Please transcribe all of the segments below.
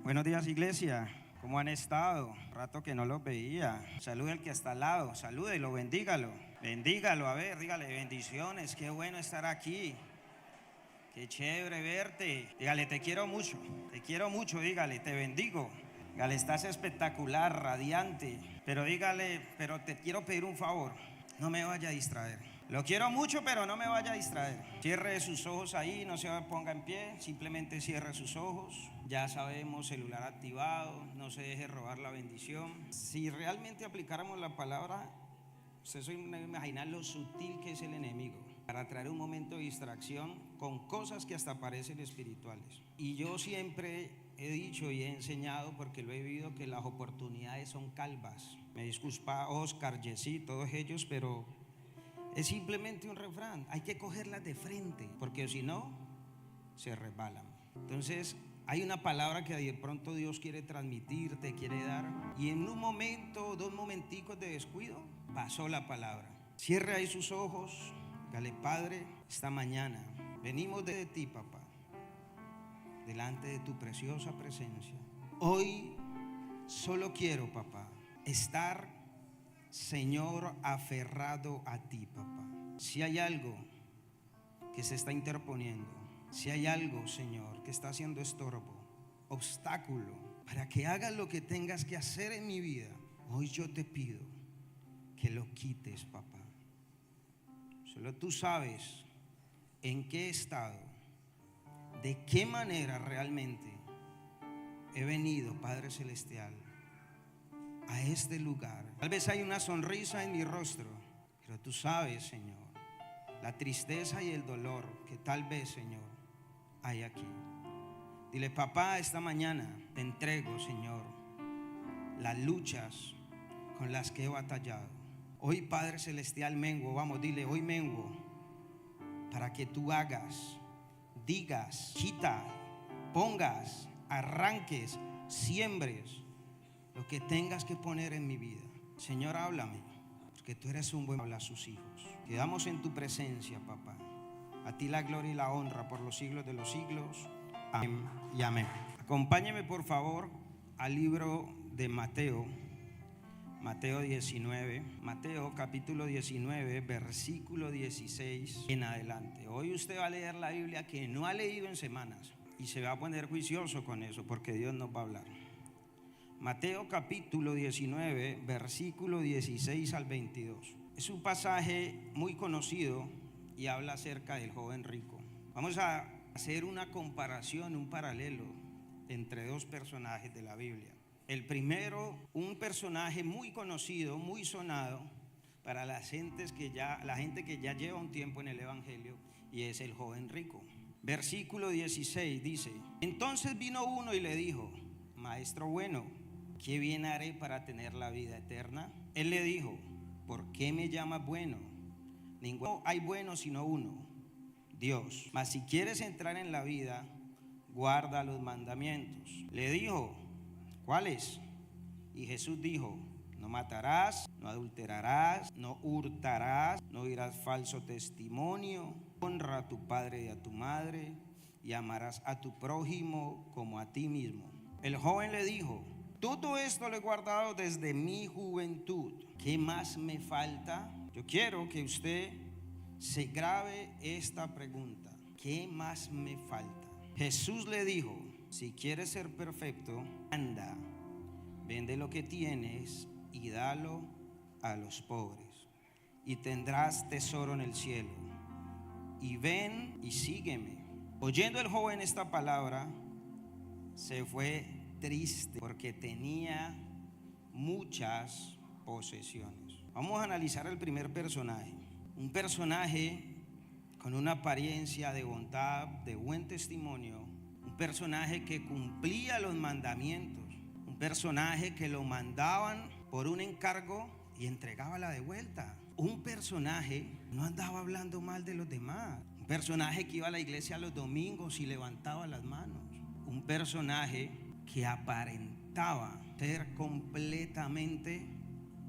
Buenos días, iglesia. ¿Cómo han estado? Rato que no los veía. Salude al que está al lado, salúdelo, bendígalo. Bendígalo, a ver, dígale bendiciones. Qué bueno estar aquí. Qué chévere verte. Dígale, te quiero mucho, dígale, te bendigo. Dígale, estás espectacular, radiante. Pero dígale, pero te quiero pedir un favor, no me vaya a distraer. Lo quiero mucho, pero no me vaya a distraer. Cierre sus ojos ahí, no se ponga en pie, simplemente cierre sus ojos. Ya sabemos, celular activado, no se deje robar la bendición. Si realmente aplicáramos la palabra, usted se imagina lo sutil que es el enemigo para traer un momento de distracción con cosas que hasta parecen espirituales. Y yo siempre he dicho y he enseñado, porque lo he vivido, que las oportunidades son calvas. Me disculpa Oscar, Jessy, todos ellos, pero es simplemente un refrán. Hay que cogerlas de frente, porque si no, se resbalan. Entonces, hay una palabra que de pronto Dios quiere transmitir, te quiere dar, y en un momento, 2 momenticos de descuido, pasó la palabra. Cierre ahí sus ojos. Dale, Padre, esta mañana venimos de ti, papá, delante de tu preciosa presencia. Hoy solo quiero, papá, estar, Señor, aferrado a ti, papá. Si hay algo que se está interponiendo, si hay algo, Señor, que está haciendo estorbo, obstáculo, para que hagas lo que tengas que hacer en mi vida, hoy yo te pido que lo quites, papá. Solo tú sabes en qué estado, de qué manera realmente he venido, Padre Celestial, a este lugar. Tal vez hay una sonrisa en mi rostro, pero tú sabes, Señor, la tristeza y el dolor que tal vez, Señor, hay aquí. Dile, papá, esta mañana te entrego, Señor, las luchas con las que he batallado. Hoy, Padre Celestial, menguo, vamos, dile, hoy menguo, para que tú hagas, digas, quita, pongas, arranques, siembres lo que tengas que poner en mi vida. Señor, háblame, porque tú eres un buen habla a sus hijos. Quedamos en tu presencia, papá. A ti la gloria y la honra por los siglos de los siglos. Amén y amén. Acompáñeme, por favor, al libro de Mateo 19, Mateo capítulo 19, versículo 16 en adelante. Hoy usted va a leer la Biblia que no ha leído en semanas y se va a poner juicioso con eso, porque Dios nos va a hablar. Mateo capítulo 19, versículo 16 al 22. Es un pasaje muy conocido y habla acerca del joven rico. Vamos a hacer una comparación, un paralelo entre 2 personajes de la Biblia. El primero, un personaje muy conocido, muy sonado para la gente que ya lleva un tiempo en el evangelio, y es el joven rico. Versículo 16 dice: entonces vino uno y le dijo, maestro bueno, ¿qué bien haré para tener la vida eterna? Él le dijo, ¿por qué me llamas bueno? Ninguno hay bueno sino uno, Dios. Mas si quieres entrar en la vida, guarda los mandamientos. Le dijo, ¿cuáles? Y Jesús dijo, no matarás, no adulterarás, no hurtarás, no dirás falso testimonio, honra a tu padre y a tu madre, y amarás a tu prójimo como a ti mismo. El joven le dijo, todo esto lo he guardado desde mi juventud. ¿Qué más me falta? Yo quiero que usted se grabe esta pregunta. ¿Qué más me falta? Jesús le dijo, si quieres ser perfecto, anda, vende lo que tienes y dalo a los pobres, y tendrás tesoro en el cielo. Y ven y sígueme. Oyendo el joven esta palabra, se fue triste porque tenía muchas posesiones. Vamos a analizar el primer personaje. Un personaje con una apariencia de bondad, de buen testimonio. Un personaje que cumplía los mandamientos. Un personaje que lo mandaban por un encargo y entregaba la de vuelta. Un personaje que no andaba hablando mal de los demás. Un personaje que iba a la iglesia los domingos y levantaba las manos. Un personaje que aparentaba ser completamente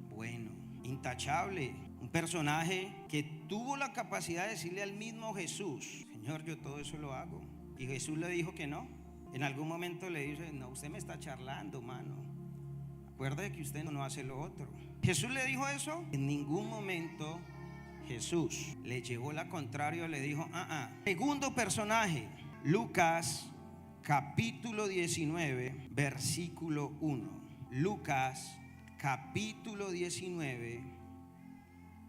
bueno, intachable. Un personaje que tuvo la capacidad de decirle al mismo Jesús, Señor, yo todo eso lo hago. Y Jesús le dijo que no, En algún momento le dice: no, usted me está charlando, mano. Acuerde que usted no hace lo otro. Jesús le dijo eso. En ningún momento Jesús le llevó la contraria, le dijo: Segundo personaje, Lucas capítulo 19, versículo 1. Lucas capítulo 19,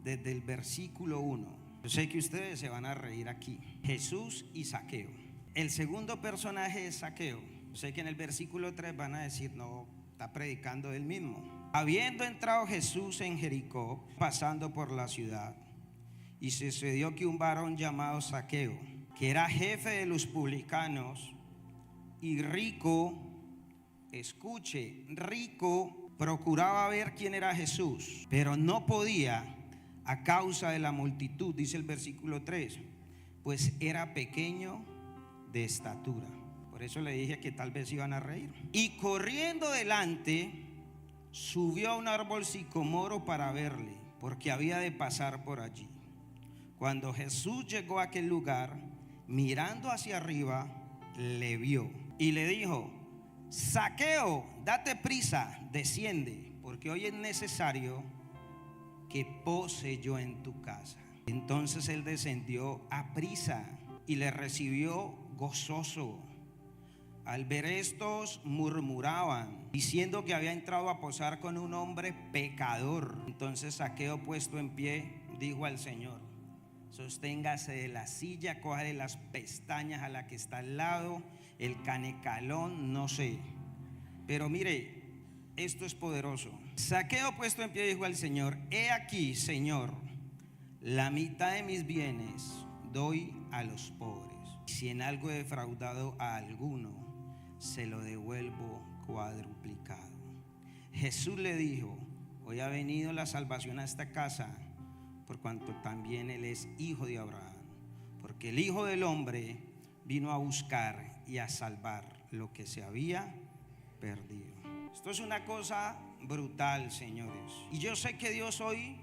desde el versículo 1. Yo sé que ustedes se van a reír aquí. Jesús y Zaqueo. El segundo personaje es Zaqueo. Yo sé que en el versículo 3 van a decir: no, está predicando él mismo. Habiendo entrado Jesús en Jericó, pasando por la ciudad, y sucedió que un varón llamado Zaqueo, que era jefe de los publicanos y rico, escuche, rico, procuraba ver quién era Jesús, pero no podía a causa de la multitud, dice el versículo 3, pues era pequeño de estatura. Por eso le dije que tal vez iban a reír. Y corriendo delante, subió a un árbol sicomoro para verle, porque había de pasar por allí. Cuando Jesús llegó a aquel lugar, mirando hacia arriba, le vio y le dijo: Zaqueo, date prisa, desciende, porque hoy es necesario que pose yo en tu casa. Entonces él descendió a prisa y le recibió gozoso. Al ver estos, murmuraban, diciendo que había entrado a posar con un hombre pecador. Entonces Zaqueo, puesto en pie, dijo al Señor: sosténgase de la silla, cójale las pestañas a la que está al lado, el canecalón, no sé. Pero mire, esto es poderoso. Zaqueo, puesto en pie, dijo al Señor: he aquí, Señor, la mitad de mis bienes doy a los pobres. Si en algo he defraudado a alguno, se lo devuelvo cuadruplicado. Jesús le dijo: hoy ha venido la salvación a esta casa, por cuanto también él es hijo de Abraham, porque el Hijo del Hombre vino a buscar y a salvar lo que se había perdido. Esto es una cosa brutal, señores. Y yo sé que Dios hoy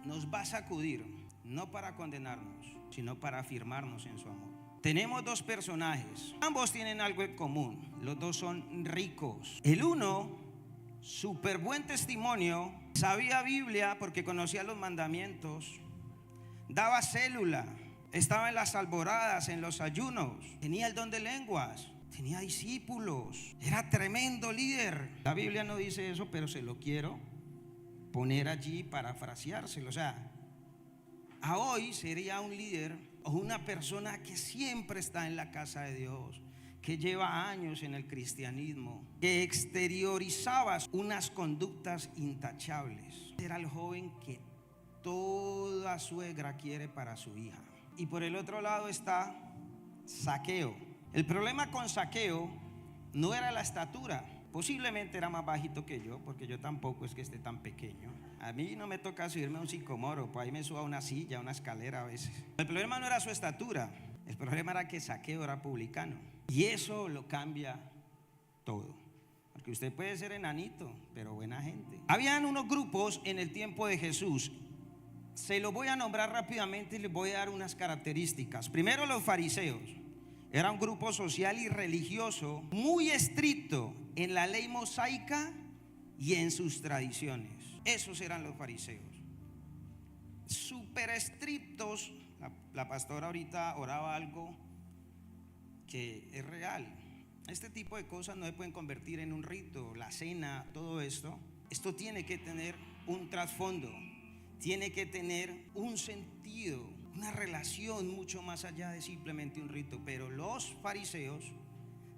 nos va a sacudir, no para condenarnos, sino para afirmarnos en su amor. Tenemos dos personajes, ambos tienen algo en común, los dos son ricos. El uno, súper buen testimonio, sabía Biblia porque conocía los mandamientos, daba célula, estaba en las alboradas, en los ayunos, tenía el don de lenguas, tenía discípulos, era tremendo líder. La Biblia no dice eso, pero se lo quiero poner allí, parafraseárselo. O sea, a hoy sería un líder o una persona que siempre está en la casa de Dios, que lleva años en el cristianismo, que exteriorizaba unas conductas intachables. Era el joven que toda suegra quiere para su hija. Y por el otro lado está Zaqueo. El problema con Zaqueo no era la estatura. Posiblemente era más bajito que yo, porque yo tampoco es que esté tan pequeño. A mí no me toca subirme a un sicomoro, pues ahí me subo a una silla, a una escalera a veces. El problema no era su estatura, el problema era que Zaqueo era publicano. Y eso lo cambia todo. Porque usted puede ser enanito, pero buena gente. Habían unos grupos en el tiempo de Jesús. Se los voy a nombrar rápidamente y les voy a dar unas características. Primero, los fariseos. Era un grupo social y religioso muy estricto en la ley mosaica y en sus tradiciones. Esos eran los fariseos. Súper estrictos. La pastora ahorita oraba algo que es real. Este tipo de cosas no se pueden convertir en un rito. La cena, todo esto tiene que tener un trasfondo, tiene que tener un sentido, una relación mucho más allá de simplemente un rito. Pero los fariseos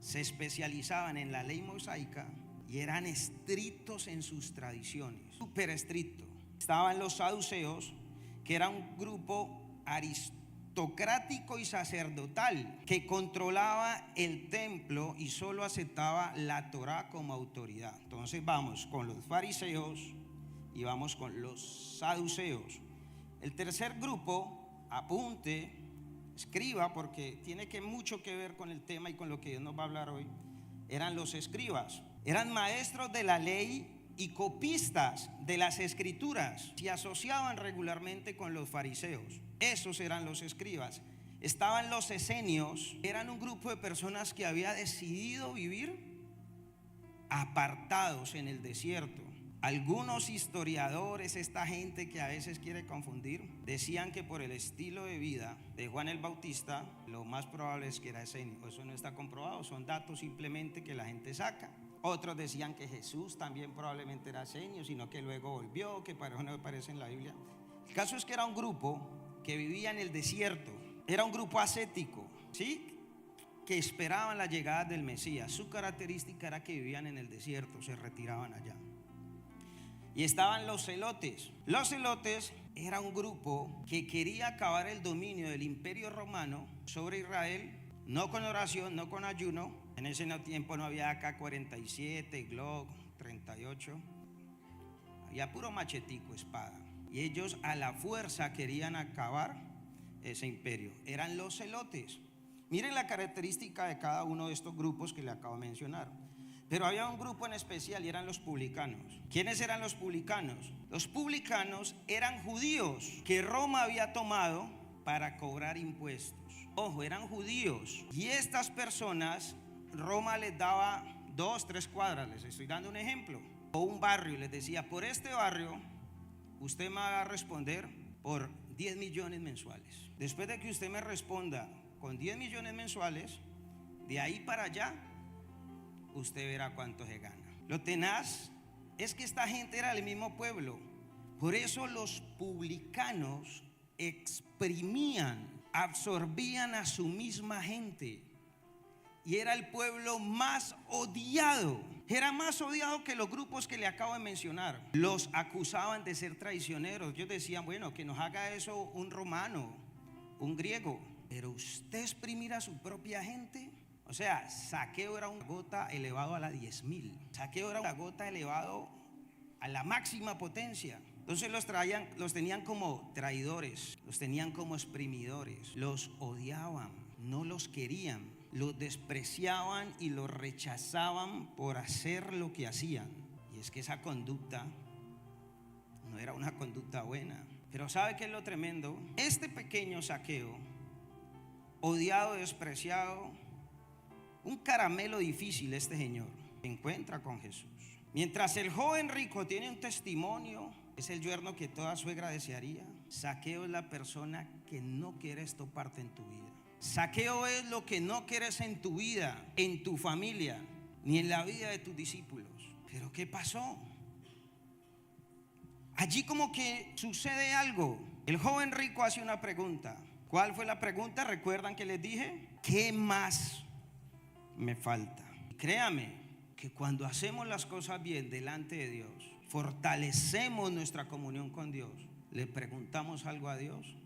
se especializaban en la ley mosaica y eran estrictos en sus tradiciones, súper estrictos. Estaban los saduceos, que era un grupo aristocrático y sacerdotal que controlaba el templo y solo aceptaba la Torá como autoridad. Entonces vamos con los fariseos y vamos con los saduceos. El tercer grupo, apunte, escriba, porque tiene mucho que ver con el tema y con lo que Dios nos va a hablar hoy, eran los escribas. Eran maestros de la ley y copistas de las escrituras. Se asociaban regularmente con los fariseos. Esos eran los escribas. estaban los esenios, eran un grupo de personas que había decidido vivir apartados en el desierto. Algunos historiadores, esta gente que a veces quiere confundir, decían que por el estilo de vida de Juan el Bautista, lo más probable es que era esenio. Eso no está comprobado, son datos simplemente que la gente saca. Otros decían que Jesús también probablemente era esenio, sino que luego volvió, que para eso no aparece en la Biblia. El caso es que era un grupo que vivía en el desierto, era un grupo ascético, ¿sí?, que esperaban la llegada del Mesías. Su característica era que vivían en el desierto, se retiraban allá. Y estaban los celotes. Los celotes era un grupo que quería acabar el dominio del Imperio Romano sobre Israel, no con oración, no con ayuno. En ese tiempo no había AK-47, Glock 38, había puro machetico, espada. Y ellos a la fuerza querían acabar ese imperio. Eran los celotes. Miren la característica de cada uno de estos grupos que le acabo de mencionar. Pero había un grupo en especial y eran los publicanos. ¿Quiénes eran los publicanos? Los publicanos eran judíos que Roma había tomado para cobrar impuestos. Ojo, eran judíos. Y estas personas, Roma les daba 2, 3 cuadras, les estoy dando un ejemplo. O un barrio, les decía, por este barrio usted me va a responder por 10 millones mensuales. Después de que usted me responda con 10 millones mensuales, de ahí para allá usted verá cuánto se gana. Lo tenaz es que esta gente era del mismo pueblo. Por eso los publicanos exprimían, absorbían a su misma gente. Y era el pueblo más odiado. Era más odiado que los grupos que le acabo de mencionar. Los acusaban de ser traicioneros. Ellos decían, bueno, que nos haga eso un romano, un griego. Pero usted exprimir a su propia gente. O sea, Zaqueo era una gota elevado a la 10,000. Zaqueo era una gota elevado a la máxima potencia. Entonces los tenían como traidores, los tenían como exprimidores, los odiaban, no los querían, los despreciaban y los rechazaban por hacer lo que hacían. Y es que esa conducta no era una conducta buena. Pero ¿sabe qué es lo tremendo? Este pequeño Zaqueo, odiado, despreciado, un caramelo difícil, este señor se encuentra con Jesús. Mientras el joven rico tiene un testimonio, es el yerno que toda suegra desearía. Zaqueo es la persona que no quieres toparte en tu vida. Zaqueo es lo que no quieres en tu vida, en tu familia, ni en la vida de tus discípulos. Pero ¿qué pasó? Allí como que sucede algo. El joven rico hace una pregunta. ¿Cuál fue la pregunta? ¿Recuerdan que les dije? ¿Qué más me falta? Créame que cuando hacemos las cosas bien delante de Dios, fortalecemos nuestra comunión con Dios, le preguntamos algo a Dios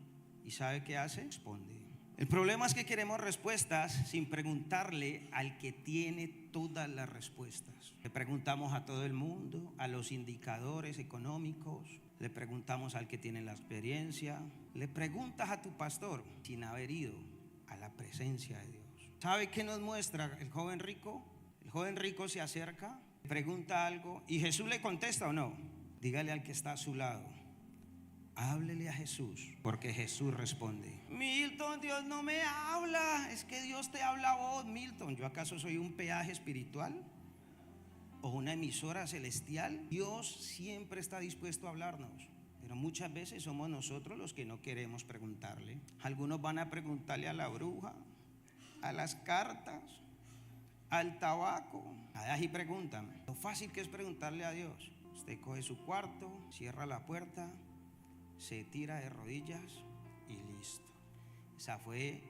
y ¿sabe qué hace? Responde. El problema es que queremos respuestas sin preguntarle al que tiene todas las respuestas. Le preguntamos a todo el mundo, a los indicadores económicos, le preguntamos al que tiene la experiencia, le preguntas a tu pastor sin haber ido a la presencia de Dios. ¿Sabe qué nos muestra el joven rico? El joven rico se acerca, pregunta algo y Jesús le contesta o no. Dígale al que está a su lado, háblele a Jesús, porque Jesús responde. Milton, Dios no me habla. Es que Dios te habla a vos, Milton. ¿Yo acaso soy un peaje espiritual o una emisora celestial? Dios siempre está dispuesto a hablarnos, pero muchas veces somos nosotros los que no queremos preguntarle. Algunos van a preguntarle a la bruja, a las cartas, al tabaco. Allí preguntan. Lo fácil que es preguntarle a Dios. Usted coge su cuarto, cierra la puerta, se tira de rodillas y listo. Esa fue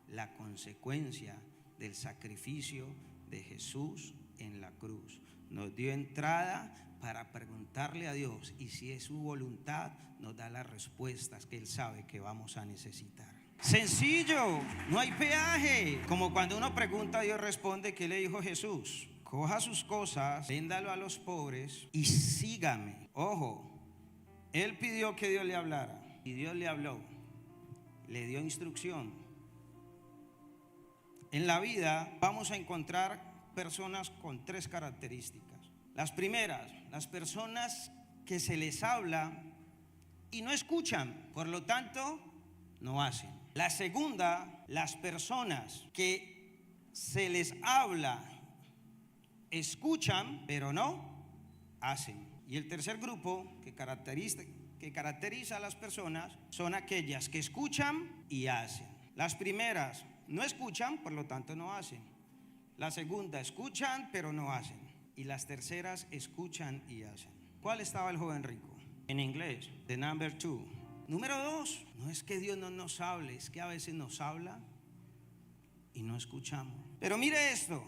la consecuencia del sacrificio de Jesús en la cruz. Nos dio entrada para preguntarle a Dios y si es su voluntad nos da las respuestas que Él sabe que vamos a necesitar. Sencillo, no hay peaje. Como cuando uno pregunta, Dios responde. ¿Qué le dijo Jesús? Coja sus cosas, véndalo a los pobres y sígame. Ojo, Él pidió que Dios le hablara y Dios le habló, le dio instrucción. En la vida vamos a encontrar personas con 3 características. Las primeras, las personas que se les habla y no escuchan, por lo tanto no hacen. La segunda, las personas que se les habla, escuchan, pero no hacen. Y el tercer grupo que caracteriza a las personas son aquellas que escuchan y hacen. Las primeras no escuchan, por lo tanto no hacen. La segunda, escuchan, pero no hacen. Y las terceras, escuchan y hacen. ¿Cuál estaba el joven rico? En inglés, the number 2. Número 2, no es que Dios no nos hable, es que a veces nos habla y no escuchamos. Pero mire esto,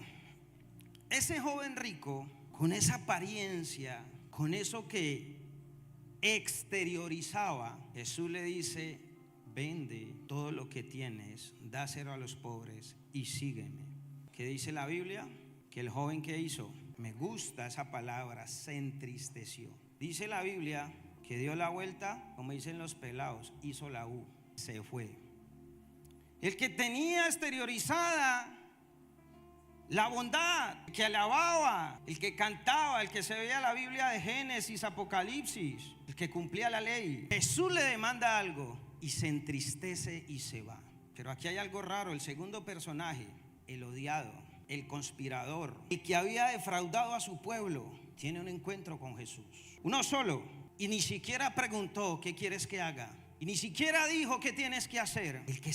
ese joven rico, con esa apariencia, con eso que exteriorizaba, Jesús le dice: vende todo lo que tienes, dáselo a los pobres y sígueme. ¿Qué dice la Biblia? Que el joven, ¿qué hizo? Me gusta esa palabra, se entristeció. Dice la Biblia que dio la vuelta, como dicen los pelados, hizo la U, se fue. El que tenía exteriorizada la bondad, el que alababa, el que cantaba, el que se veía la Biblia de Génesis, Apocalipsis, el que cumplía la ley, Jesús le demanda algo y se entristece y se va. Pero aquí hay algo raro. El segundo personaje, el odiado, el conspirador, el que había defraudado a su pueblo, tiene un encuentro con Jesús. Uno solo. Y ni siquiera preguntó: ¿qué quieres que haga? Y ni siquiera dijo: ¿qué tienes que hacer? El que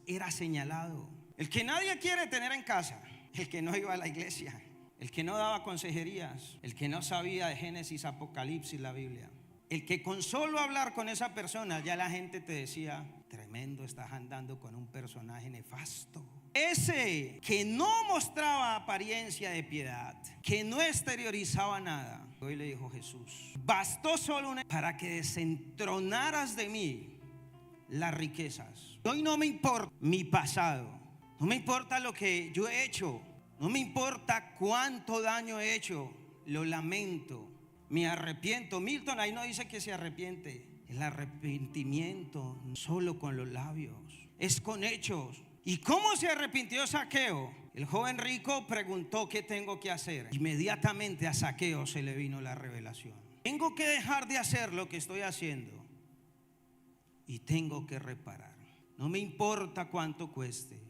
era señalado, el que nadie quiere tener en casa, el que no iba a la iglesia, el que no daba consejerías, el que no sabía de Génesis, Apocalipsis, la Biblia, el que con solo hablar con esa persona ya la gente te decía: tremendo, estás andando con un personaje nefasto. Ese que no mostraba apariencia de piedad, que no exteriorizaba nada, hoy le dijo Jesús: bastó solo para que desentronaras de mí las riquezas. Hoy no me importa mi pasado, no me importa lo que yo he hecho, no me importa cuánto daño he hecho, lo lamento, me arrepiento. Milton ahí no dice que se arrepiente. El arrepentimiento solo con los labios, es con hechos. ¿Y cómo se arrepintió Zaqueo? El joven rico preguntó: ¿qué tengo que hacer? Inmediatamente a Zaqueo se le vino la revelación: tengo que dejar de hacer lo que estoy haciendo y tengo que reparar. No me importa cuánto cueste,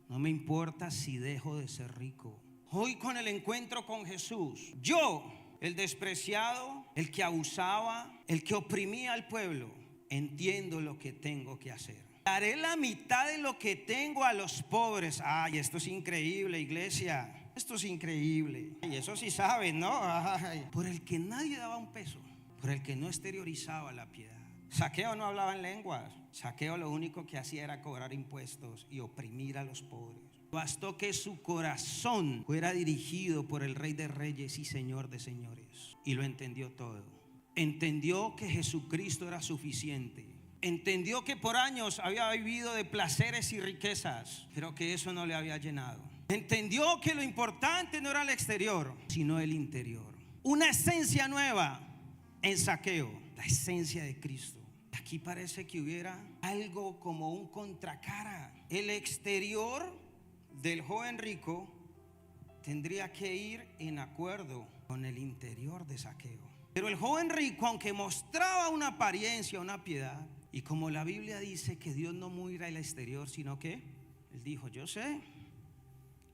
no me importa si dejo de ser rico. Hoy, con el encuentro con Jesús, yo, el despreciado, el que abusaba, el que oprimía al pueblo, entiendo lo que tengo que hacer. Daré la mitad de lo que tengo a los pobres. Ay, esto es increíble, iglesia. Esto es increíble. Y eso sí saben, ¿no? Ay. Por el que nadie daba un peso, por el que no exteriorizaba la piedad. Zaqueo no hablaba en lenguas. Zaqueo lo único que hacía era cobrar impuestos y oprimir a los pobres. Bastó que su corazón fuera dirigido por el Rey de Reyes y Señor de Señores, y lo entendió todo. Entendió que Jesucristo era suficiente. Entendió que por años había vivido de placeres y riquezas, pero que eso no le había llenado. Entendió que lo importante no era el exterior, sino el interior. Una esencia nueva en Zaqueo, la esencia de Cristo. Aquí parece que hubiera algo como un contracara. El exterior del joven rico tendría que ir en acuerdo con el interior de Zaqueo. Pero el joven rico, aunque mostraba una apariencia, una piedad, y como la Biblia dice que Dios no mira el exterior, sino que él dijo: yo sé,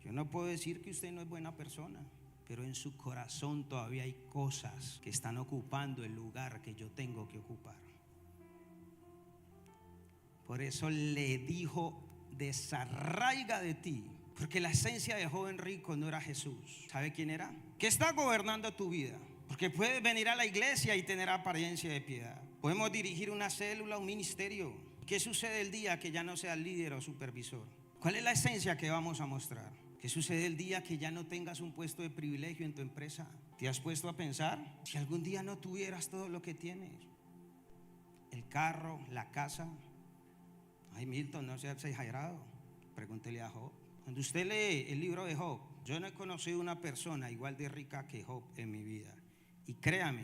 yo no puedo decir que usted no es buena persona, pero en su corazón todavía hay cosas que están ocupando el lugar que yo tengo que ocupar. Por eso le dijo: desarraiga de ti. Porque la esencia del joven rico no era Jesús. ¿Sabe quién era? Que está gobernando tu vida. Porque puedes venir a la iglesia y tener apariencia de piedad. Podemos dirigir una célula, un ministerio. ¿Qué sucede el día que ya no seas líder o supervisor? ¿Cuál es la esencia que vamos a mostrar? ¿Qué sucede el día que ya no tengas un puesto de privilegio en tu empresa? ¿Te has puesto a pensar si algún día no tuvieras todo lo que tienes? El carro, la casa. Ay, Milton, no seas exagerado. Pregúntele a Job. Cuando usted lee el libro de Job, yo no he conocido una persona igual de rica que Job en mi vida. Y créame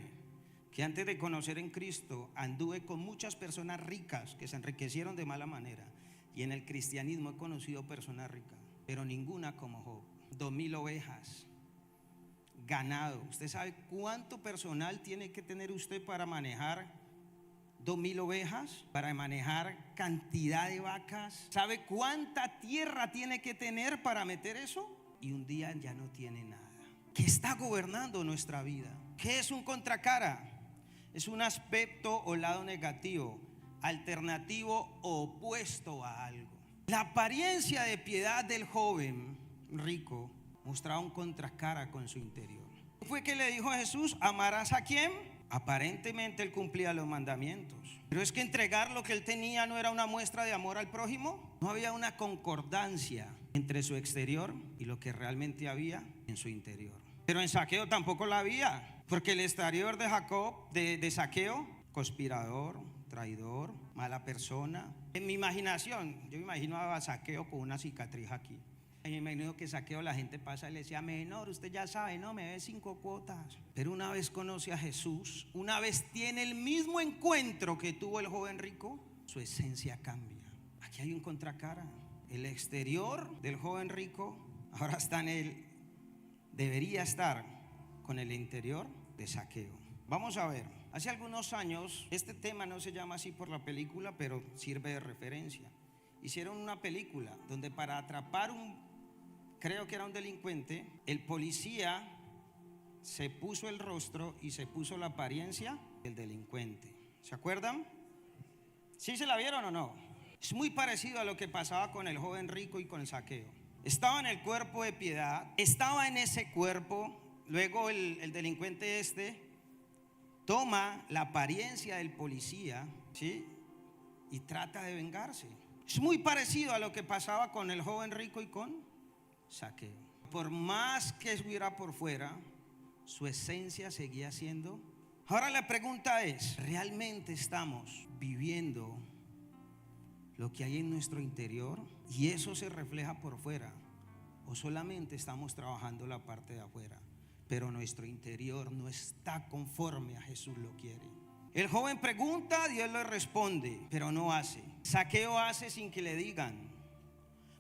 que antes de conocer en Cristo anduve con muchas personas ricas que se enriquecieron de mala manera. Y en el cristianismo he conocido personas ricas, pero ninguna como Job. 2,000 ovejas, ganado. ¿Usted sabe cuánto personal tiene que tener usted para manejar 2.000 ovejas, para manejar cantidad de vacas. ¿Sabe cuánta tierra tiene que tener para meter eso? Y un día ya no tiene nada. ¿Qué está gobernando nuestra vida? ¿Qué es un contracara? Es un aspecto o lado negativo, alternativo o opuesto a algo. La apariencia de piedad del joven rico mostraba un contracara con su interior. Fue que le dijo a Jesús: ¿amarás a quién? Aparentemente él cumplía los mandamientos, pero es que entregar lo que él tenía no era una muestra de amor al prójimo. No había una concordancia entre su exterior y lo que realmente había en su interior. Pero en Zaqueo tampoco la había, porque el exterior de Zaqueo, conspirador, traidor, mala persona. En mi imaginación, yo me imagino a Zaqueo con una cicatriz aquí. Me imagino que Zaqueo, la gente pasa y le decía: menor, usted ya sabe, no, me ve 5 cuotas. Pero una vez conoce a Jesús, una vez tiene el mismo encuentro que tuvo el joven rico, su esencia cambia. Aquí hay un contracara. El exterior del joven rico ahora está en él, debería estar con el interior de Zaqueo. Vamos a ver, hace algunos años, este tema no se llama así por la película, pero sirve de referencia. Hicieron una película donde para atrapar creo que era un delincuente, el policía se puso el rostro y se puso la apariencia del delincuente. ¿Se acuerdan? ¿Sí se la vieron o no? Es muy parecido a lo que pasaba con el joven rico y con Zaqueo. Estaba en el cuerpo de piedad, estaba en ese cuerpo. Luego el delincuente toma la apariencia del policía, ¿sí? Y trata de vengarse. Es muy parecido a lo que pasaba con el joven rico y con Zaqueo. Por más que estuviera por fuera, su esencia seguía siendo. Ahora la pregunta es: ¿realmente estamos viviendo lo que hay en nuestro interior y eso se refleja por fuera? ¿O solamente estamos trabajando la parte de afuera, pero nuestro interior no está conforme a Jesús lo quiere? El joven pregunta, Dios le responde, pero no hace. Zaqueo hace sin que le digan.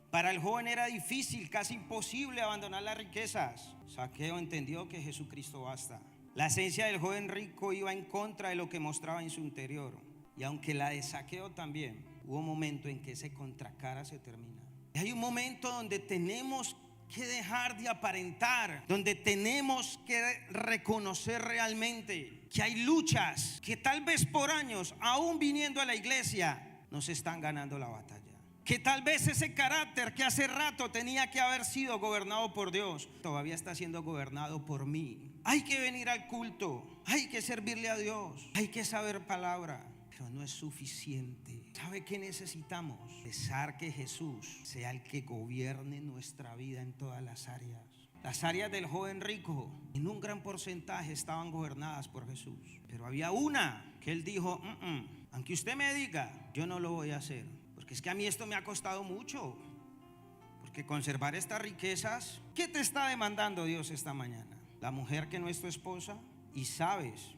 Para el joven era difícil, casi imposible abandonar las riquezas. Zaqueo entendió que Jesucristo basta. La esencia del joven rico iba en contra de lo que mostraba en su interior. Y aunque la de Zaqueo también, hubo un momento en que ese contracara se termina. Y hay un momento donde tenemos que dejar de aparentar, donde tenemos que reconocer realmente que hay luchas que tal vez por años, aún viniendo a la iglesia, nos están ganando la batalla. Que tal vez ese carácter que hace rato tenía que haber sido gobernado por Dios, todavía está siendo gobernado por mí. Hay que venir al culto, hay que servirle a Dios, hay que saber palabra, pero no es suficiente. ¿Sabe qué necesitamos? Dejar que Jesús sea el que gobierne nuestra vida en todas las áreas. Las áreas del joven rico en un gran porcentaje estaban gobernadas por Jesús, pero había una que él dijo: aunque usted me diga, yo no lo voy a hacer, porque es que a mí esto me ha costado mucho. Porque conservar estas riquezas, ¿qué te está demandando Dios esta mañana? La mujer que no es tu esposa y sabes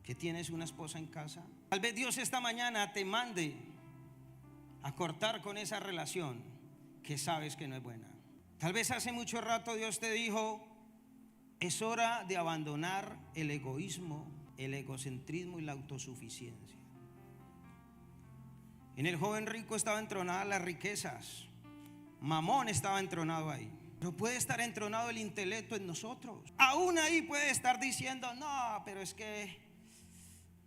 que tienes una esposa en casa. Tal vez Dios esta mañana te mande a cortar con esa relación que sabes que no es buena. Tal vez hace mucho rato Dios te dijo: es hora de abandonar el egoísmo, el egocentrismo y la autosuficiencia. En el joven rico estaba entronada las riquezas. Mamón estaba entronado ahí. Pero puede estar entronado el intelecto en nosotros. Aún ahí puede estar diciendo: no, pero es que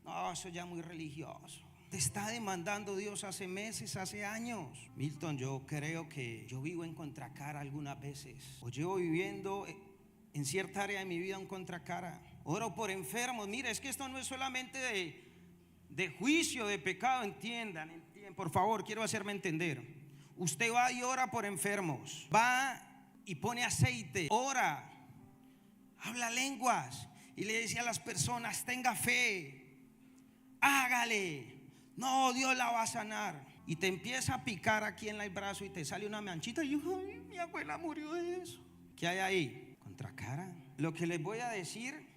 no, eso ya muy religioso. Te está demandando Dios hace meses, hace años. Milton, yo creo que yo vivo en contracara algunas veces, o llevo viviendo en cierta área de mi vida en contracara. Oro por enfermos. Mire, es que esto no es solamente de juicio, de pecado. Entiendan, por favor, quiero hacerme entender. Usted va y ora por enfermos, va y pone aceite, ora, habla lenguas y le dice a las personas: tenga fe, hágale, no, Dios la va a sanar. Y te empieza a picar aquí en el brazo y te sale una manchita y yo: ay, mi abuela murió de eso. ¿Qué hay ahí? Contracara. Lo que les voy a decir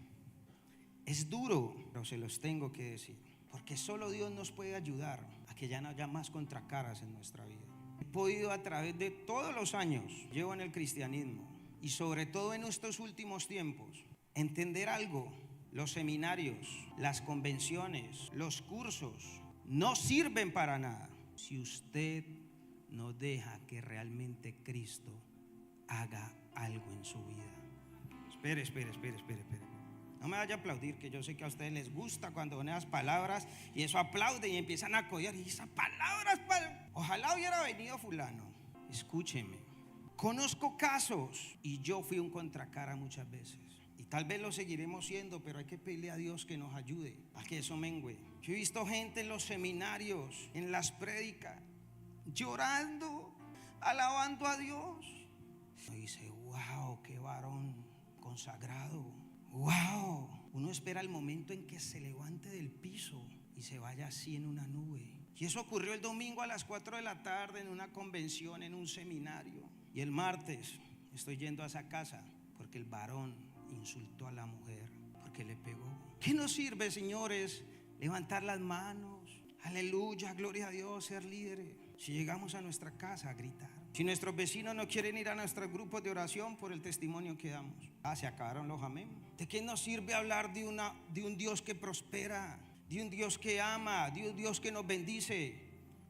es duro, pero se los tengo que decir, porque solo Dios nos puede ayudar a que ya no haya más contracaras en nuestra vida. He podido, a través de todos los años llevo en el cristianismo, y sobre todo en estos últimos tiempos, entender algo: los seminarios, las convenciones, los cursos no sirven para nada si usted no deja que realmente Cristo haga algo en su vida. Espere. No me vaya a aplaudir, que yo sé que a ustedes les gusta cuando ven esas palabras y eso aplauden y empiezan a codear. Y esas palabras, ojalá hubiera venido fulano. Escúcheme, conozco casos y yo fui un contracara muchas veces. Y tal vez lo seguiremos siendo, pero hay que pedirle a Dios que nos ayude a que eso mengüe. Yo he visto gente en los seminarios, en las prédicas, llorando, alabando a Dios. Y dice, wow, qué varón consagrado. Wow. Uno espera el momento en que se levante del piso y se vaya así en una nube. Y eso ocurrió el domingo a las 4 de la tarde en una convención, en un seminario. Y el martes estoy yendo a esa casa porque el varón insultó a la mujer, porque le pegó. ¿Qué nos sirve, señores, levantar las manos? Aleluya, gloria a Dios, ser líderes, si llegamos a nuestra casa a gritar. Si nuestros vecinos no quieren ir a nuestros grupos de oración por el testimonio que damos. Se acabaron los amén. ¿De qué nos sirve hablar de un Dios que prospera, de un Dios que ama, de un Dios que nos bendice,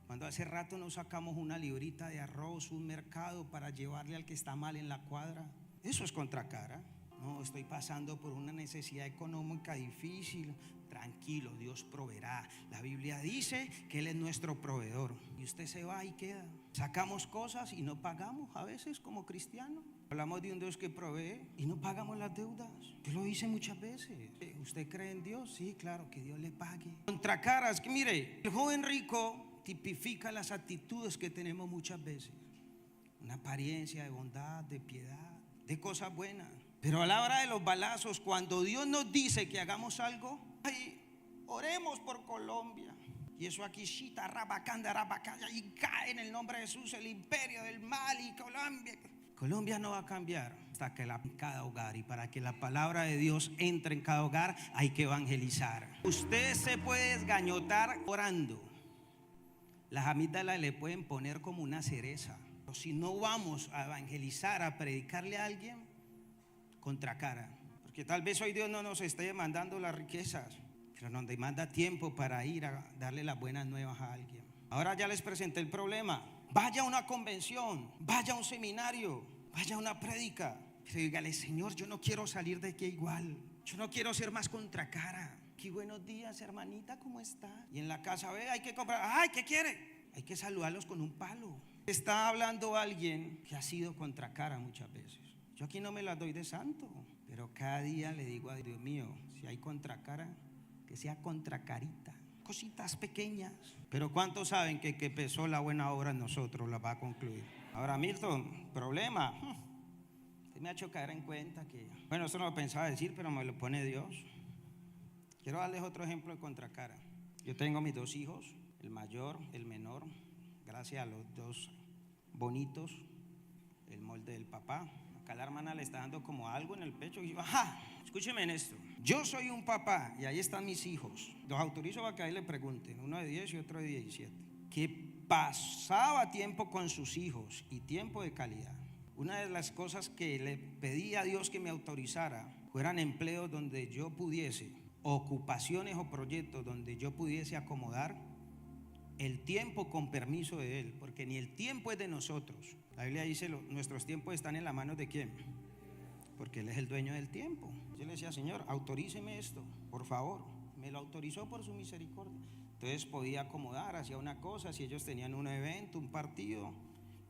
cuando hace rato nos sacamos una librita de arroz, un mercado para llevarle al que está mal en la cuadra? Eso es contracara. No, estoy pasando por una necesidad económica difícil. Tranquilo, Dios proveerá. La Biblia dice que Él es nuestro proveedor. Y usted se va y queda. Sacamos cosas y no pagamos a veces como cristianos. Hablamos de un Dios que provee y no pagamos las deudas. Yo lo hice muchas veces. ¿Usted cree en Dios? Sí, claro, que Dios le pague. Contracaras, que mire, el joven rico tipifica las actitudes que tenemos muchas veces. Una apariencia de bondad, de piedad, de cosas buenas. Pero a la hora de los balazos, cuando Dios nos dice que hagamos algo, ay, oremos por Colombia. Y eso aquí, shita, rabacanda, y cae en el nombre de Jesús el imperio del mal y Colombia. Colombia no va a cambiar hasta que cada hogar, y para que la palabra de Dios entre en cada hogar hay que evangelizar. Usted se puede desgañotar orando. Las amígdalas le pueden poner como una cereza. Pero si no vamos a evangelizar, a predicarle a alguien, contracara. Porque tal vez hoy Dios no nos esté demandando las riquezas, pero nos demanda tiempo para ir a darle las buenas nuevas a alguien. Ahora ya les presenté el problema. Vaya a una convención, vaya a un seminario, vaya a una prédica, pero dígale, Señor, yo no quiero salir de aquí igual. Yo no quiero ser más contracara. Qué buenos días, hermanita, ¿cómo está? Y en la casa, ve, hay que comprar. Ay, ¿qué quiere? Hay que saludarlos con un palo. Está hablando alguien que ha sido contracara muchas veces. Yo aquí no me las doy de santo, pero cada día le digo a Dios mío, si hay contracara, que sea contracarita, cositas pequeñas. Pero ¿cuántos saben que empezó la buena obra en nosotros la va a concluir? Ahora, Milton, problema. Usted me ha hecho caer en cuenta que, bueno, eso no lo pensaba decir, pero me lo pone Dios. Quiero darles otro ejemplo de contracara. Yo tengo mis dos hijos, el mayor, el menor, gracias a los dos bonitos, el molde del papá. Acá la hermana le está dando como algo en el pecho y yo, ajá, escúcheme en esto. Yo soy un papá y ahí están mis hijos. Los autorizo para que ahí le pregunten, uno de 10 y otro de 17, que pasaba tiempo con sus hijos y tiempo de calidad. Una de las cosas que le pedí a Dios que me autorizara fueran empleos donde yo pudiese, ocupaciones o proyectos donde yo pudiese acomodar el tiempo con permiso de Él, porque ni el tiempo es de nosotros. La Biblia dice, nuestros tiempos están en las manos de ¿quién? Porque Él es el dueño del tiempo. Yo le decía, Señor, autoríceme esto, por favor. Me lo autorizó por su misericordia. Entonces podía acomodar, hacía una cosa, si ellos tenían un evento, un partido,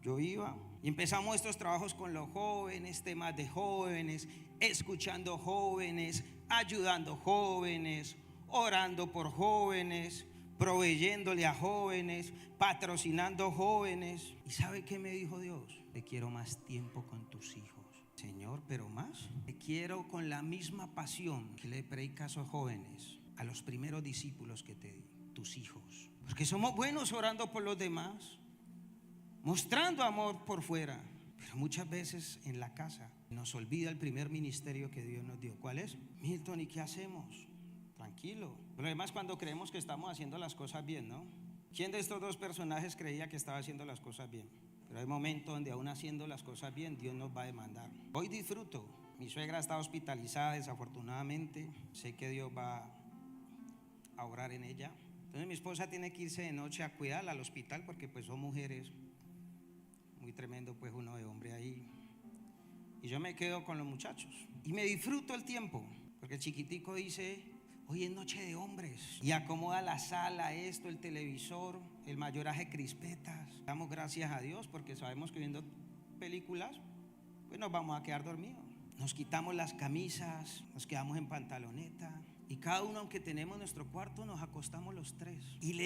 yo iba. Y empezamos estos trabajos con los jóvenes, temas de jóvenes, escuchando jóvenes, ayudando jóvenes, orando por jóvenes, proveyéndole a jóvenes, patrocinando jóvenes. ¿Y sabe qué me dijo Dios? Te quiero más tiempo con tus hijos. Señor, pero más. Te quiero con la misma pasión que le predicas a los jóvenes, a los primeros discípulos que te di, tus hijos. Porque somos buenos orando por los demás, mostrando amor por fuera, pero muchas veces en la casa nos olvida el primer ministerio que Dios nos dio. ¿Cuál es? Milton, ¿y qué hacemos? Tranquilo. Pero además cuando creemos que estamos haciendo las cosas bien, ¿no? ¿Quién de estos dos personajes creía que estaba haciendo las cosas bien? Pero hay momentos donde aún haciendo las cosas bien, Dios nos va a demandar. Hoy disfruto, Mi suegra está hospitalizada desafortunadamente. Sé que Dios va a orar en ella. Entonces mi esposa tiene que irse de noche a cuidarla al hospital porque pues son mujeres. Muy tremendo pues uno de hombre ahí. Y yo me quedo con los muchachos y me disfruto el tiempo, porque el chiquitico dice: hoy es noche de hombres, y acomoda la sala, esto, el televisor. El mayor hace crispetas. Damos gracias a Dios porque sabemos que viendo películas pues nos vamos a quedar dormidos. Nos quitamos las camisas, nos quedamos en pantaloneta, y cada uno, aunque tenemos nuestro cuarto, nos acostamos los tres. Y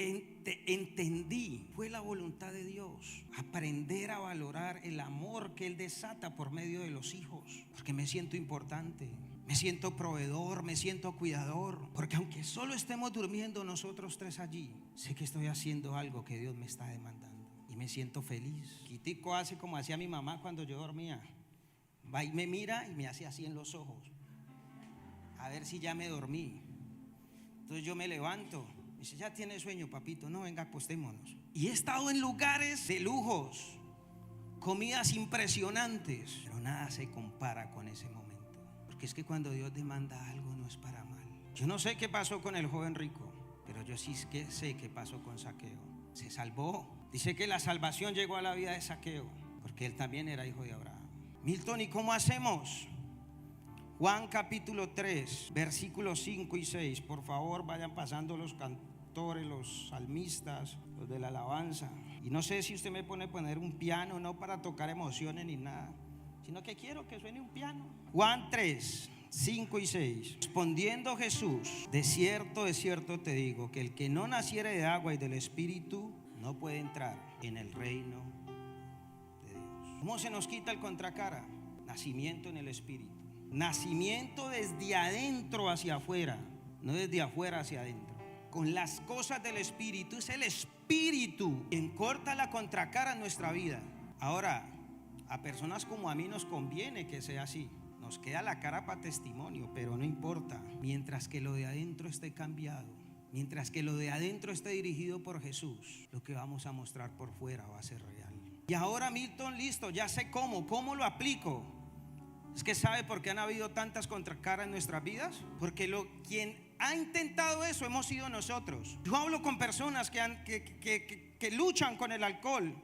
entendí, fue la voluntad de Dios, aprender a valorar el amor que Él desata por medio de los hijos, porque me siento importante, me siento proveedor, me siento cuidador, porque aunque solo estemos durmiendo nosotros tres allí, sé que estoy haciendo algo que Dios me está demandando y me siento feliz. Quitico hace como hacía mi mamá cuando yo dormía, va y me mira y me hace así en los ojos, a ver si ya me dormí. Entonces yo me levanto, me dice: ya tiene sueño, papito. No, venga, acostémonos. Y he estado en lugares de lujos, comidas impresionantes, pero nada se compara con ese momento, porque es que cuando Dios demanda algo no es para mal. Yo no sé qué pasó con el joven rico, pero yo sí que sé qué pasó con Zaqueo. Se salvó. Dice que la salvación llegó a la vida de Zaqueo porque él también era hijo de Abraham. Milton, ¿y cómo hacemos? Juan capítulo 3, versículos 5 y 6. Por favor, vayan pasando los cantores, los salmistas, los de la alabanza. Y no sé si usted me pone a poner un piano, no para tocar emociones ni nada, sino que quiero que suene un piano. Juan 3, 5 y 6. Respondiendo Jesús: de cierto te digo, que el que no naciere de agua y del Espíritu no puede entrar en el reino de Dios. ¿Cómo se nos quita el contracara? Nacimiento en el Espíritu. Nacimiento desde adentro hacia afuera, no desde afuera hacia adentro. Con las cosas del Espíritu. Es el Espíritu quien corta la contracara en nuestra vida. Ahora, a personas como a mí nos conviene que sea así. Nos queda la cara para testimonio, pero no importa. Mientras que lo de adentro esté cambiado, mientras que lo de adentro esté dirigido por Jesús, lo que vamos a mostrar por fuera va a ser real. Y ahora, Milton, listo, ya sé cómo lo aplico. Es que ¿sabe por qué han habido tantas contracaras en nuestras vidas? Porque quien ha intentado eso hemos sido nosotros. Yo hablo con personas que luchan con el alcohol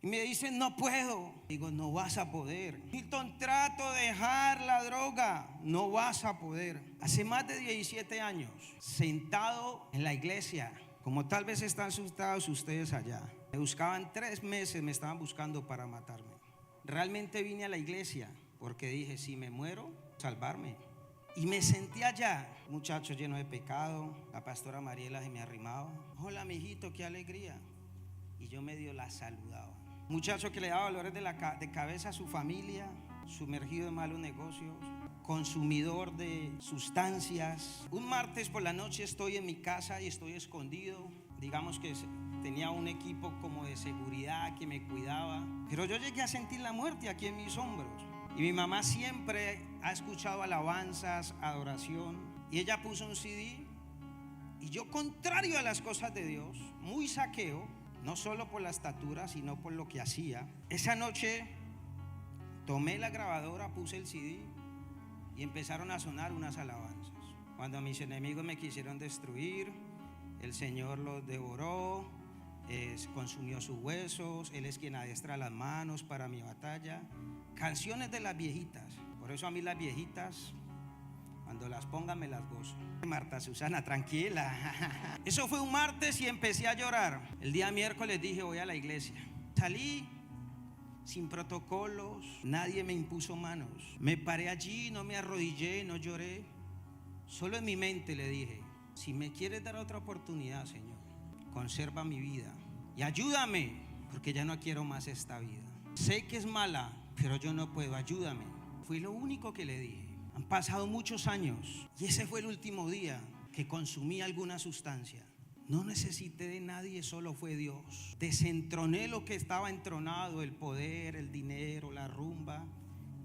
y me dicen: no puedo. Digo: no vas a poder. Milton, trato de dejar la droga. No vas a poder. Hace más de 17 años, sentado en la iglesia, como tal vez están asustados ustedes allá, me buscaban 3 meses, me estaban buscando para matarme. Realmente vine a la iglesia porque dije: si me muero, salvarme. Y me sentí allá, muchacho lleno de pecado. La pastora Mariela se me arrimaba: hola, mijito, qué alegría. Y yo medio la saludaba. Muchacho que le daba dolores de cabeza a su familia, sumergido en malos negocios, consumidor de sustancias. Un martes por la noche estoy en mi casa y estoy escondido. Digamos que tenía un equipo como de seguridad que me cuidaba, pero yo llegué a sentir la muerte aquí en mis hombros. Y mi mamá siempre ha escuchado alabanzas, adoración, y ella puso un CD. Y yo, contrario a las cosas de Dios, muy Zaqueo, no solo por la estatura, sino por lo que hacía, esa noche tomé la grabadora, puse el CD y empezaron a sonar unas alabanzas. Cuando mis enemigos me quisieron destruir, el Señor los devoró, consumió sus huesos. Él es quien adiestra las manos para mi batalla. Canciones de las viejitas. Por eso a mí las viejitas, cuando las pongan, me las gozo. Marta Susana, tranquila. Eso fue un martes y empecé a llorar. El día miércoles dije: voy a la iglesia. Salí sin protocolos, nadie me impuso manos. Me paré allí, no me arrodillé, no lloré. Solo en mi mente le dije: si me quieres dar otra oportunidad, Señor, conserva mi vida y ayúdame, porque ya no quiero más esta vida. Sé que es mala, pero yo no puedo, ayúdame. Fue lo único que le dije. Han pasado muchos años y ese fue el último día que consumí alguna sustancia. No necesité de nadie, solo fue Dios. Desentroné lo que estaba entronado: el poder, el dinero, la rumba.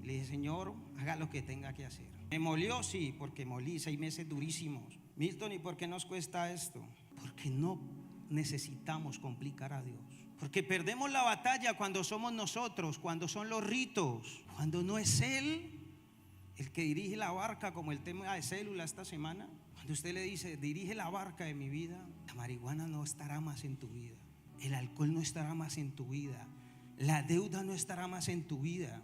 Y le dije: Señor, haga lo que tenga que hacer. Me molió, sí, porque molí 6 meses durísimos. Milton, ¿y por qué nos cuesta esto? Porque no necesitamos complicar a Dios. Porque perdemos la batalla cuando somos nosotros, cuando son los ritos, cuando no es Él. El que dirige la barca, como el tema de célula esta semana, cuando usted le dice, dirige la barca de mi vida, la marihuana no estará más en tu vida, el alcohol no estará más en tu vida, la deuda no estará más en tu vida,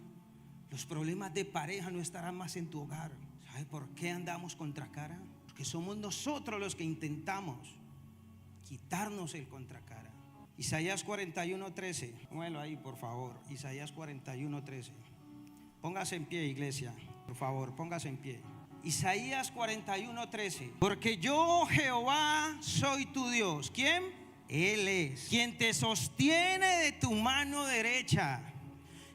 los problemas de pareja no estarán más en tu hogar. ¿Sabe por qué andamos contra cara? Porque somos nosotros los que intentamos quitarnos el contracara. Isaías 41:13, póngalo ahí por favor. Isaías 41:13. Póngase en pie, iglesia, por favor, póngase en pie. Isaías 41:13. Porque yo, Jehová, soy tu Dios. ¿Quién? Él es quien te sostiene de tu mano derecha.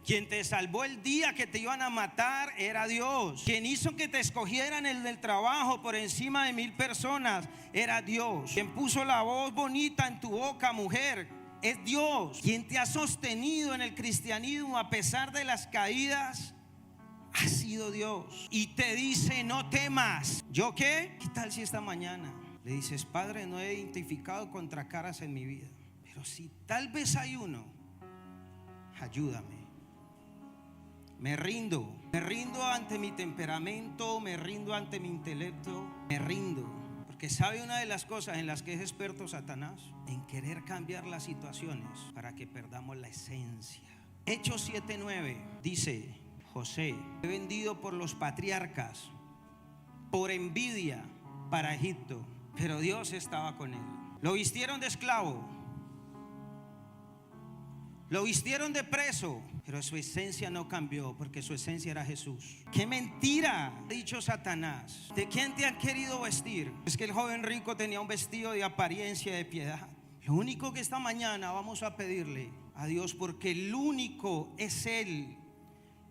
Quien te salvó el día que te iban a matar era Dios. Quien hizo que te escogieran el del trabajo por encima de 1000 personas era Dios. Quien puso la voz bonita en tu boca, mujer, es Dios. Quien te ha sostenido en el cristianismo a pesar de las caídas ha sido Dios. Y te dice, no temas. ¿Yo qué? ¿Qué tal si esta mañana le dices, Padre, no he identificado contracaras en mi vida, pero si tal vez hay uno, ayúdame? Me rindo ante mi temperamento, me rindo ante mi intelecto, me rindo. Porque sabe una de las cosas en las que es experto Satanás, en querer cambiar las situaciones para que perdamos la esencia. Hechos 7:9 dice, José fue vendido por los patriarcas por envidia para Egipto, pero Dios estaba con él. Lo vistieron de esclavo, lo vistieron de preso, pero su esencia no cambió, porque su esencia era Jesús. ¡Qué mentira! Ha dicho Satanás. ¿De quién te han querido vestir? Es que el joven rico tenía un vestido de apariencia de piedad. Lo único que esta mañana vamos a pedirle a Dios, porque el único es Él,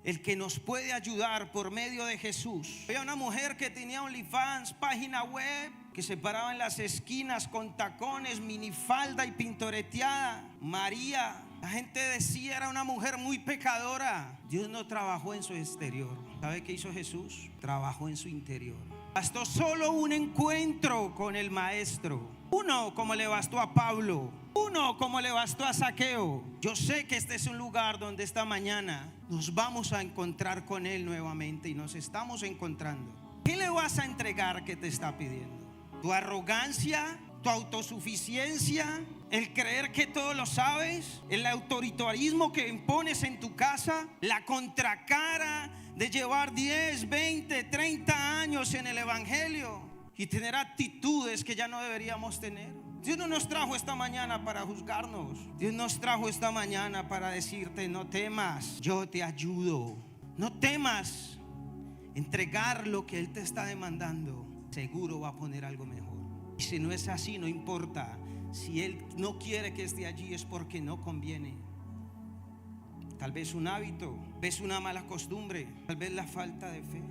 el que nos puede ayudar por medio de Jesús. Había una mujer que tenía OnlyFans, página web, que se paraba en las esquinas con tacones, minifalda y pintoreteada. María, la gente decía, era una mujer muy pecadora. Dios no trabajó en su exterior. ¿Sabe qué hizo Jesús? Trabajó en su interior. Bastó solo un encuentro con el Maestro. Uno como le bastó a Pablo, uno como le bastó a Zaqueo. Yo sé que este es un lugar donde esta mañana nos vamos a encontrar con Él nuevamente, y nos estamos encontrando. ¿Qué le vas a entregar que te está pidiendo? ¿Tu arrogancia? ¿Tu autosuficiencia? ¿El creer que todo lo sabes? ¿El autoritarismo que impones en tu casa? ¿La contracara de llevar 10, 20, 30 años en el evangelio y tener actitudes que ya no deberíamos tener? Dios no nos trajo esta mañana para juzgarnos. Dios nos trajo esta mañana para decirte, no temas, yo te ayudo. No temas. Entregar lo que Él te está demandando, seguro va a poner algo mejor. Y si no es así, no importa. Si Él no quiere que esté allí, es porque no conviene. Tal vez un hábito, tal vez una mala costumbre, tal vez la falta de fe.